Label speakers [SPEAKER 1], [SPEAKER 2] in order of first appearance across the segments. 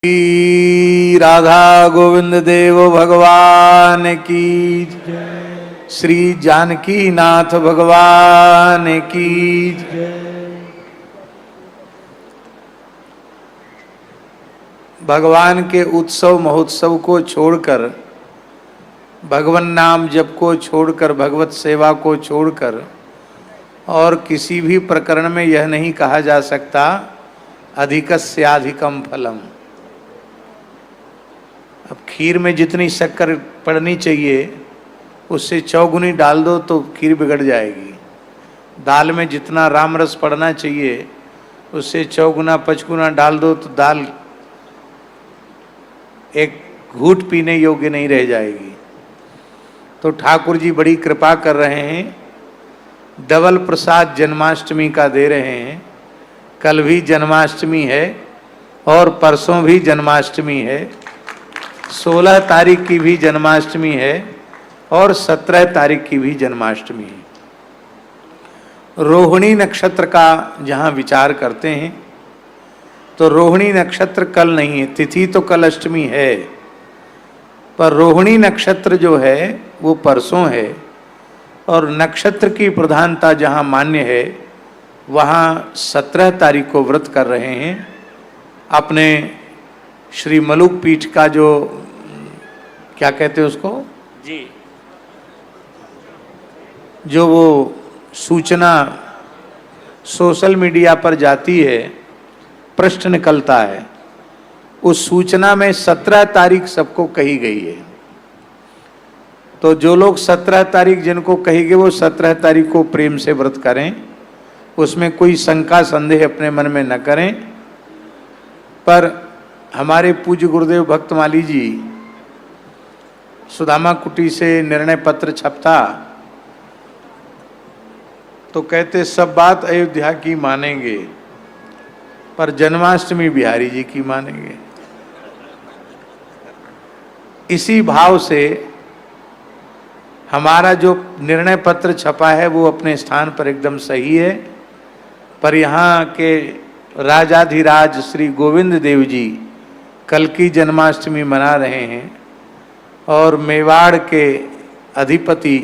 [SPEAKER 1] श्री राधा गोविंद देव भगवान की जय। श्री जानकी नाथ भगवान की जय। भगवान के उत्सव महोत्सव को छोड़कर, भगवान नाम जप को छोड़कर, भगवत सेवा को छोड़कर और किसी भी प्रकरण में यह नहीं कहा जा सकता अधिकस्याधिकम फलम। अब खीर में जितनी शक्कर पड़नी चाहिए उससे चौगुनी डाल दो तो खीर बिगड़ जाएगी। दाल में जितना राम रस पड़ना चाहिए उससे चौगुना पचगुना डाल दो तो दाल एक घूंट पीने योग्य नहीं रह जाएगी। तो ठाकुर जी बड़ी कृपा कर रहे हैं, डबल प्रसाद जन्माष्टमी का दे रहे हैं। कल भी जन्माष्टमी है और परसों भी जन्माष्टमी है, 16 तारीख की भी जन्माष्टमी है और 17 तारीख की भी जन्माष्टमी है। रोहिणी नक्षत्र का जहाँ विचार करते हैं तो रोहिणी नक्षत्र कल नहीं है, तिथि तो कल अष्टमी है, पर रोहिणी नक्षत्र जो है वो परसों है और नक्षत्र की प्रधानता जहाँ मान्य है वहाँ 17 तारीख को व्रत कर रहे हैं। अपने श्री मलुक पीठ का जो क्या कहते हैं उसको जी, जो वो सूचना सोशल मीडिया पर जाती है, पृष्ठ निकलता है, उस सूचना में 17 तारीख सबको कही गई है। तो जो लोग 17 तारीख जिनको कही गई वो 17 तारीख को प्रेम से व्रत करें, उसमें कोई शंका संदेह अपने मन में न करें। पर हमारे पूज्य गुरुदेव भक्तमाली जी सुदामा कुटी से निर्णय पत्र छपता तो कहते सब बात अयोध्या की मानेंगे पर जन्माष्टमी बिहारी जी की मानेंगे। इसी भाव से हमारा जो निर्णय पत्र छपा है वो अपने स्थान पर एकदम सही है, पर यहाँ के राजाधिराज श्री गोविंद देव जी कल की जन्माष्टमी मना रहे हैं और मेवाड़ के अधिपति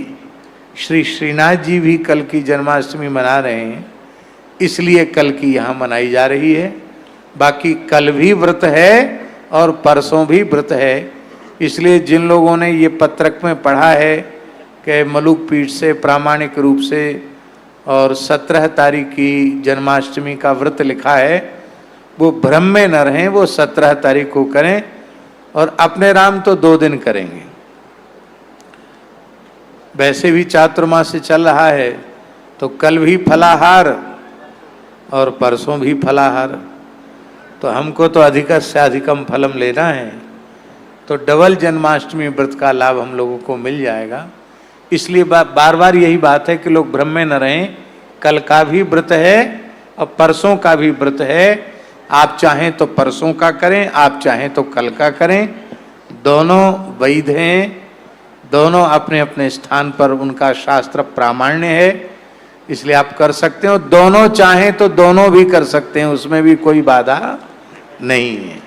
[SPEAKER 1] श्री श्रीनाथ जी भी कल की जन्माष्टमी मना रहे हैं, इसलिए कल की यहाँ मनाई जा रही है। बाकी कल भी व्रत है और परसों भी व्रत है। इसलिए जिन लोगों ने ये पत्रक में पढ़ा है कि मलुक पीठ से प्रामाणिक रूप से और 17 तारीख की जन्माष्टमी का व्रत लिखा है, वो भ्रम में न रहें, वो 17 तारीख को करें और अपने राम तो 2 दिन करेंगे। वैसे भी चातुर्मास से चल रहा है तो कल भी फलाहार और परसों भी फलाहार, तो हमको तो अधिक से अधिकम फलम लेना है, तो डबल जन्माष्टमी व्रत का लाभ हम लोगों को मिल जाएगा। इसलिए बार बार यही बात है कि लोग भ्रम में न रहें, कल का भी व्रत है और परसों का भी व्रत है। आप चाहें तो परसों का करें, आप चाहें तो कल का करें, दोनों वैध हैं, दोनों अपने अपने स्थान पर उनका शास्त्र प्रामाण्य है, इसलिए आप कर सकते हो। दोनों चाहें तो दोनों भी कर सकते हैं, उसमें भी कोई बाधा नहीं है।